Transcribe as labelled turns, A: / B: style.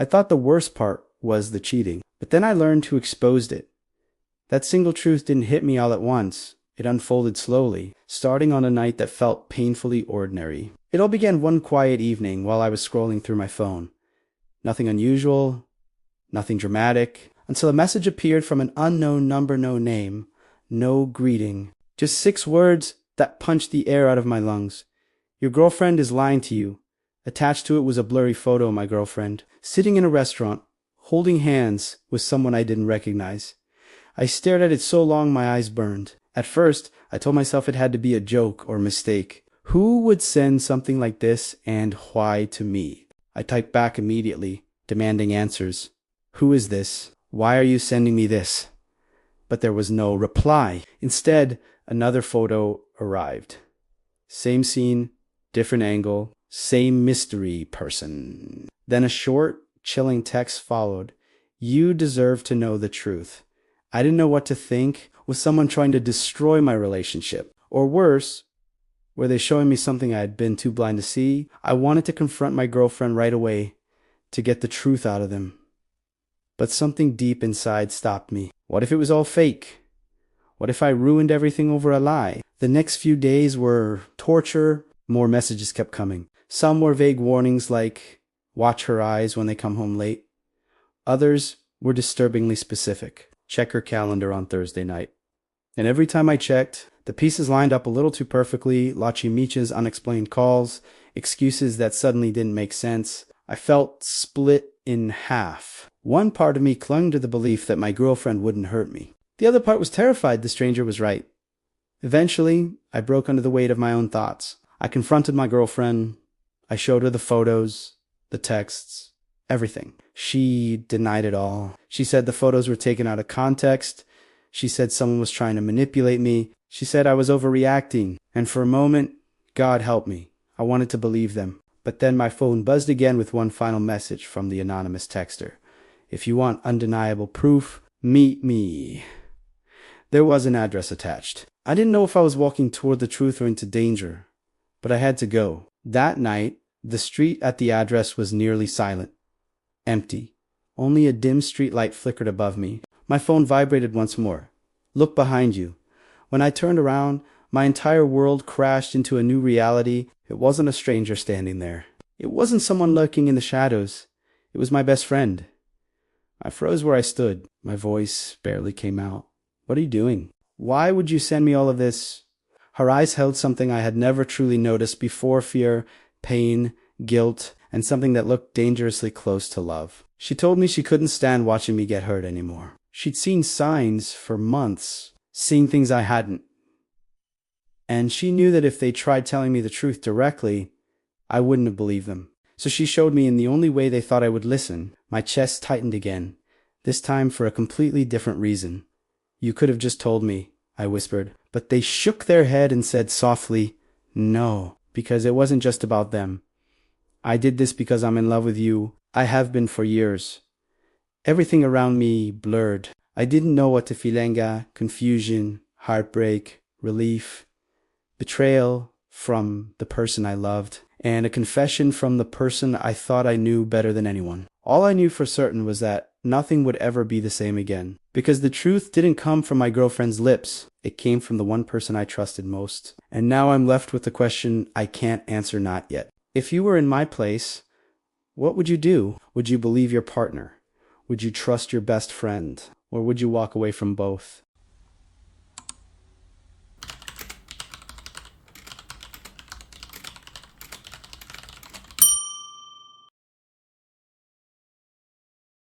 A: I thought the worst part was the cheating, but then I learned who exposed it. That single truth didn't hit me all at once. It unfolded slowly, starting on a night that felt painfully ordinary. It all began one quiet evening while I was scrolling through my phone. Nothing unusual, nothing dramatic, until a message appeared from an unknown number, no name, no greeting. Just 6 words that punched the air out of my lungs. Your girlfriend is lying to you. Attached to it was a blurry photo of my girlfriend, sitting in a restaurant, holding hands with someone I didn't recognize. I stared at it so long my eyes burned. At first, I told myself it had to be a joke or mistake. Who would send something like this, and why to me? I typed back immediately, demanding answers. Who is this? Why are you sending me this? But there was no reply. Instead, another photo arrived. Same scene, different angle, same mystery person. Then a short, chilling text followed. You deserve to know the truth. I didn't know what to think. Was someone trying to destroy my relationship? Or worse, were they showing me something I had been too blind to see? I wanted to confront my girlfriend right away to get the truth out of them. But something deep inside stopped me. What if it was all fake? What if I ruined everything over a lie? The next few days were torture. More messages kept coming. Some were vague warnings like, watch her eyes when they come home late. Others were disturbingly specific. Check her calendar on Thursday night. And every time I checked, the pieces lined up a little too perfectly. Lachimicha's unexplained calls, excuses that suddenly didn't make sense. I felt split in half. One part of me clung to the belief that my girlfriend wouldn't hurt me. The other part was terrified the stranger was right. Eventually, I broke under the weight of my own thoughts. I confronted my girlfriend. I showed her the photos, the texts, everything. She denied it all. She said the photos were taken out of context. She said someone was trying to manipulate me. She said I was overreacting. And for a moment, God help me, I wanted to believe them. But then my phone buzzed again with one final message from the anonymous texter. If you want undeniable proof, meet me. There was an address attached. I didn't know if I was walking toward the truth or into danger, but I had to go. That night, the street at the address was nearly silent. Empty. Only a dim street light flickered above me. My phone vibrated once more. Look behind you. When I turned around, my entire world crashed into a new reality. It wasn't a stranger standing there. It wasn't someone lurking in the shadows. It was my best friend. I froze where I stood. My voice barely came out. What are you doing? Why would you send me all of this? Her eyes held something I had never truly noticed before: fear, pain, guilt, and something that looked dangerously close to love. She told me she couldn't stand watching me get hurt anymore. She'd seen signs for months, seeing things I hadn't. And she knew that if they tried telling me the truth directly, I wouldn't have believed them. So she showed me in the only way they thought I would listen. My chest tightened again, this time for a completely different reason. You could have just told me, I whispered. But they shook their head and said softly, no, because it wasn't just about them. I did this because I'm in love with you. I have been for years. Everything around me blurred. I didn't know what to filenga: confusion, heartbreak, relief, betrayal from the person I loved, and a confession from the person I thought I knew better than anyone. All I knew for certain was that nothing would ever be the same again, because the truth didn't come from my girlfriend's lips. It came from the one person I trusted most. And now I'm left with the question I can't answer not yet. If you were in my place, what would you do? Would you believe your partner? Would you trust your best friend? Or would you walk away from both?